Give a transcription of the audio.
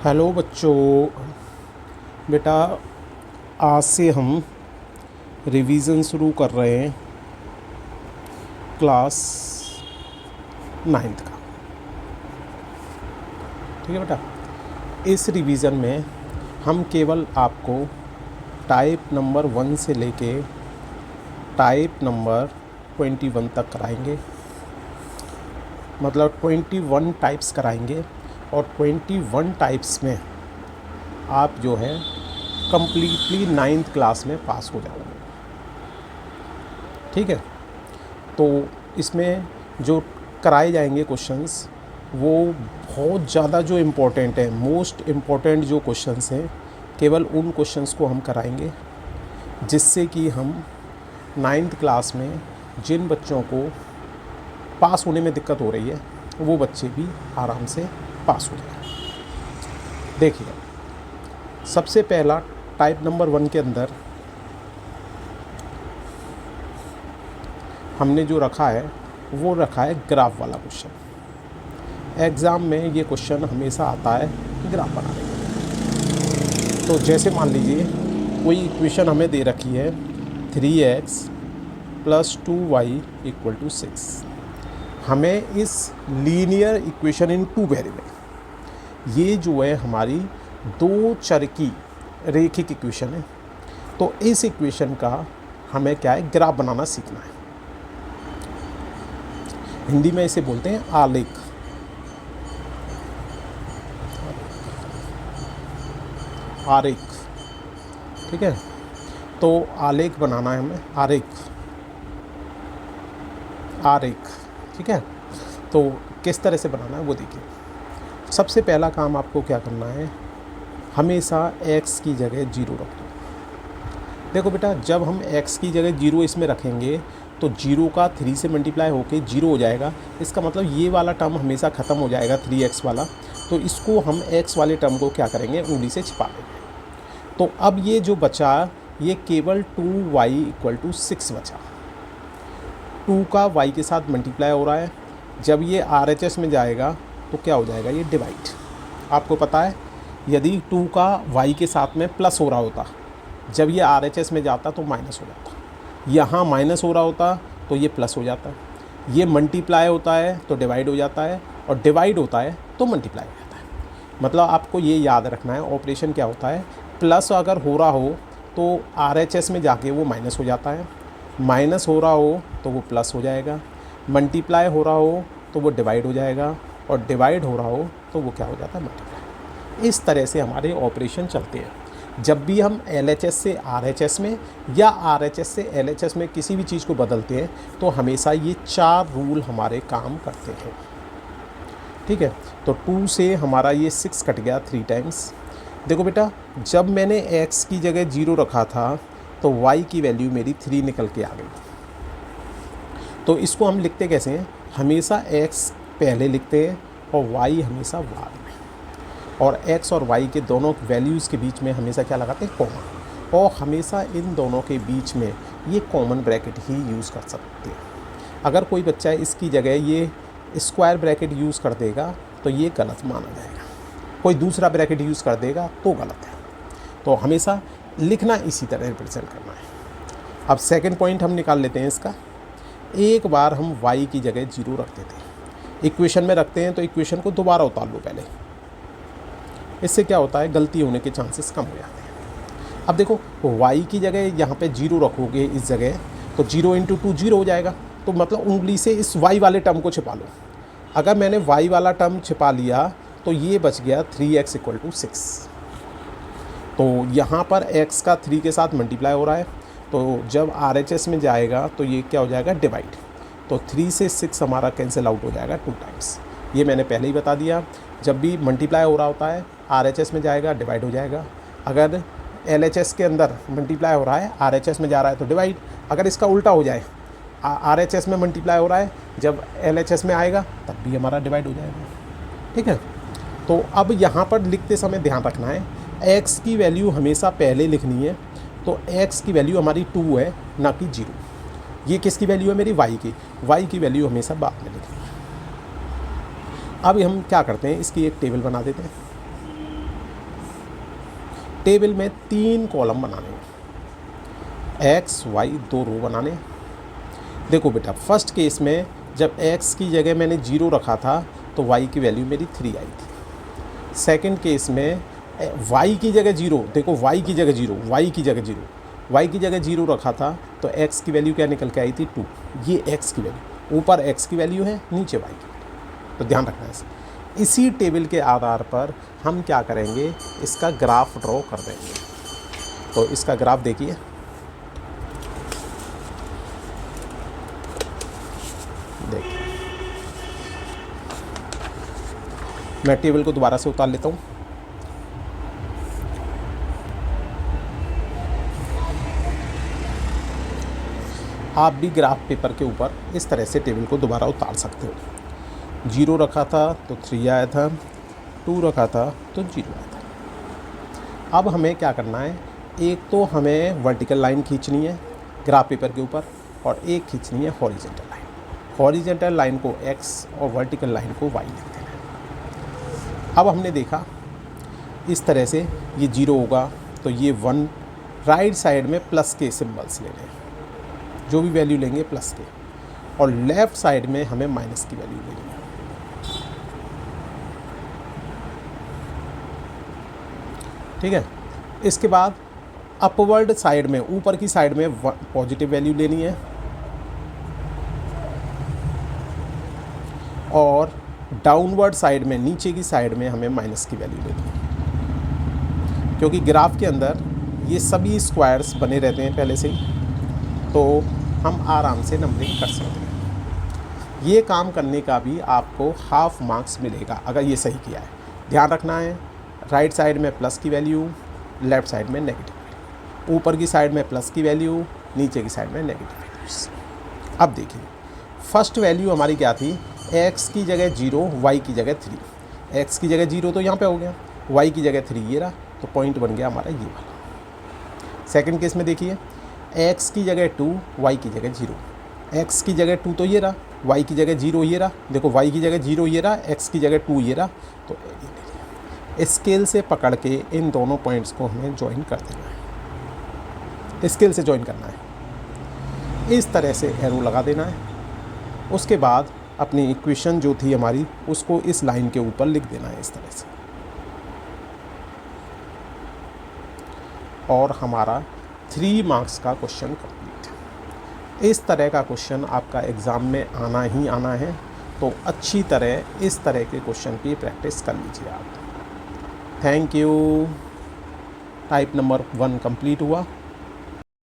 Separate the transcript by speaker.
Speaker 1: Hello बच्चों। बेटा, आज से हम रिवीजन शुरू कर रहे हैं क्लास 9th का। ठीक है बेटा, इस रिवीजन में हम केवल आपको टाइप नंबर 1 से लेके टाइप नंबर 21 तक कराएंगे। मतलब 21 टाइप्स कराएंगे और 21 टाइप्स में आप जो है कम्प्लीटली 9th क्लास में पास हो जाओगे। ठीक है, तो इसमें जो कराए जाएंगे क्वेश्चंस वो बहुत ज़्यादा जो इम्पोर्टेंट है, मोस्ट इम्पोर्टेंट जो क्वेश्चंस हैं, केवल उन क्वेश्चंस को हम कराएंगे जिससे कि हम 9th क्लास में जिन बच्चों को पास होने में दिक्कत हो रही है वो बच्चे भी आराम से पास हो जाए। देखिए, सबसे पहला टाइप नंबर 1 के अंदर हमने जो रखा है वो रखा है ग्राफ वाला क्वेश्चन। एग्ज़ाम में ये क्वेश्चन हमेशा आता है ग्राफ बनाने के। तो जैसे मान लीजिए कोई इक्वेशन हमें दे रखी है 3x + 2y = 6। हमें इस लीनियर इक्वेशन इन 2 वेरिएबल, ये जो है हमारी 2 चर की रेखिक इक्वेशन है। तो इस इक्वेशन का हमें क्या है, ग्राफ बनाना सीखना है। हिंदी में इसे बोलते हैं आलेख। आरेख, ठीक है। तो आलेख बनाना है हमें, आरेख, ठीक है। तो किस तरह से बनाना है वो देखिए। सबसे पहला काम आपको क्या करना है, हमेशा x की जगह 0 रख दो। देखो बेटा, जब हम x की जगह 0 इसमें रखेंगे तो 0 का 3 से मल्टीप्लाई होके 0 हो जाएगा। इसका मतलब ये वाला टर्म हमेशा ख़त्म हो जाएगा, 3x वाला। तो इसको हम x वाले टर्म को क्या करेंगे, उंगली से छिपा देंगे। तो अब ये जो बचा, ये केवल 2y = 6 बचा। 2 का y के साथ मल्टीप्लाई हो रहा है। जब ये RHS में जाएगा तो क्या हो जाएगा, ये डिवाइड। आपको पता है, यदि 2 का y के साथ में प्लस हो रहा होता, जब ये RHS में जाता तो माइनस हो जाता। यहाँ माइनस हो रहा होता तो ये प्लस हो जाता। ये मल्टीप्लाई होता है तो डिवाइड हो जाता है, और डिवाइड होता है तो मल्टीप्लाई हो जाता है। मतलब आपको ये याद रखना है, ऑपरेशन क्या होता है, प्लस अगर हो रहा हो तो RHS में जाके वो माइनस हो जाता है, माइनस हो रहा हो तो वो प्लस हो जाएगा, मल्टीप्लाई हो रहा हो तो वो डिवाइड हो जाएगा, और डिवाइड हो रहा हो तो वो क्या हो जाता है, मल्टीप्लाई। इस तरह से हमारे ऑपरेशन चलते हैं। जब भी हम LHS से RHS में या RHS से LHS में किसी भी चीज़ को बदलते हैं तो हमेशा ये 4 रूल हमारे काम करते हैं। ठीक है, तो 2 से हमारा ये 6 कट गया 3 टाइम्स। देखो बेटा, जब मैंने x की जगह 0 रखा था तो y की वैल्यू मेरी 3 निकल के आ गई। तो इसको हम लिखते कैसे हैं, हमेशा x पहले लिखते हैं और y हमेशा बाद में। और x और y के दोनों वैल्यूज़ के बीच में हमेशा क्या लगाते हैं, कॉमन। और हमेशा इन दोनों के बीच में ये कॉमन ब्रैकेट ही यूज़ कर सकते हैं। अगर कोई बच्चा इसकी जगह ये स्क्वायर ब्रैकेट यूज़ कर देगा तो ये गलत माना जाएगा, कोई दूसरा ब्रैकेट यूज़ कर देगा तो गलत है। तो हमेशा लिखना इसी तरह रिप्रेजेंट करना है। अब सेकंड पॉइंट हम निकाल लेते हैं इसका। एक बार हम y की जगह 0 रख देते हैं, इक्वेशन में रखते हैं तो इक्वेशन को दोबारा उतार लो पहले। इससे क्या होता है, गलती होने के चांसेस कम हो जाते हैं। अब देखो, y की जगह यहाँ पे 0 रखोगे इस जगह, तो 0 × 2 0 हो जाएगा। तो मतलब उंगली से इस y वाले टर्म को छिपा लो। अगर मैंने y वाला टर्म छिपा लिया तो ये बच गया 3x = 6। तो यहाँ पर x का 3 के साथ मल्टीप्लाई हो रहा है, तो जब RHS में जाएगा तो ये क्या हो जाएगा, डिवाइड। तो 3 से 6 हमारा कैंसिल आउट हो जाएगा 2 टाइम्स। ये मैंने पहले ही बता दिया, जब भी मल्टीप्लाई हो रहा होता है RHS में जाएगा, डिवाइड हो जाएगा। अगर LHS के अंदर मल्टीप्लाई हो रहा है, RHS में जा रहा है तो डिवाइड। अगर इसका उल्टा हो जाए, RHS में मल्टीप्लाई हो रहा है, जब LHS में आएगा तब भी हमारा डिवाइड हो जाएगा। ठीक है, तो अब यहाँ पर लिखते समय ध्यान रखना है, x की वैल्यू हमेशा पहले लिखनी है। तो x की वैल्यू हमारी 2 है, ना कि 0। ये किसकी वैल्यू है, मेरी y की वैल्यू हमेशा बाद में लिखनी है। अब हम क्या करते हैं, इसकी एक टेबल बना देते हैं। टेबल में 3 कॉलम बनाने हैं, एक्स वाई 2 रो बनाने। देखो बेटा, फर्स्ट केस में जब x की जगह मैंने 0 रखा था तो y की वैल्यू मेरी 3 आई थी। सेकंड केस में y की जगह 0, देखो y की जगह 0, y की जगह 0, y की जगह 0 रखा था तो x की वैल्यू क्या निकल के आई थी 2। ये x की वैल्यू, ऊपर x की वैल्यू है, नीचे y की वैल्यू, तो ध्यान रखना है। इसी टेबल के आधार पर हम क्या करेंगे, इसका ग्राफ ड्रॉ कर देंगे। तो इसका ग्राफ देखिए, देखिए मैं टेबल को दोबारा से उतार लेता हूँ। आप भी ग्राफ पेपर के ऊपर इस तरह से टेबल को दोबारा उतार सकते हो। 0 रखा था तो 3 आया था, 2 रखा था तो 0 आया था। अब हमें क्या करना है, एक तो हमें वर्टिकल लाइन खींचनी है ग्राफ पेपर के ऊपर और एक खींचनी है हॉरिजेंटल लाइन। हॉरिजेंटल लाइन को x और वर्टिकल लाइन को y लिख देना है। अब हमने देखा इस तरह से ये 0 होगा तो ये 1, राइट साइड में प्लस के सिंबल्स लेने हैं, जो भी वैल्यू लेंगे प्लस के, और लेफ़्ट साइड में हमें माइनस की वैल्यू लेनी है। ठीक है, इसके बाद अपवर्ड साइड में, ऊपर की साइड में पॉजिटिव वैल्यू लेनी है और डाउनवर्ड साइड में, नीचे की साइड में हमें माइनस की वैल्यू लेनी है। क्योंकि ग्राफ के अंदर ये सभी स्क्वायर्स बने रहते हैं पहले से ही, तो हम आराम से नंबरिंग कर सकते हैं। ये काम करने का भी आपको हाफ मार्क्स मिलेगा अगर ये सही किया है। ध्यान रखना है, राइट साइड में प्लस की वैल्यू, लेफ़्ट साइड में नेगेटिव, ऊपर की साइड में प्लस की वैल्यू, नीचे की साइड में नेगेटिव वैल्यूज़। अब देखिए, फर्स्ट वैल्यू हमारी क्या थी, x की जगह 0, y की जगह 3। x की जगह 0 तो यहाँ पे हो गया, y की जगह 3 ये रहा, तो पॉइंट बन गया हमारा ये वाला। सेकंड केस में देखिए, x की जगह 2, y की जगह 0। x की जगह 2 तो ये रहा, y की जगह 0 ये रहा, देखो y की जगह 0 ये रहा, x की जगह 2 ये रहा, तो ये ले लिया। स्केल से पकड़ के इन दोनों पॉइंट्स को हमें ज्वाइन कर देना है, स्केल से ज्वाइन करना है, इस तरह से एरो लगा देना है। उसके बाद अपनी इक्वेशन जो थी हमारी उसको इस लाइन के ऊपर लिख देना है इस तरह से, और हमारा 3 मार्क्स का क्वेश्चन कंप्लीट। इस तरह का क्वेश्चन आपका एग्ज़ाम में आना ही आना है, तो अच्छी तरह इस तरह के क्वेश्चन की प्रैक्टिस कर लीजिए आप। Thank you. Type number 1 complete हुआ।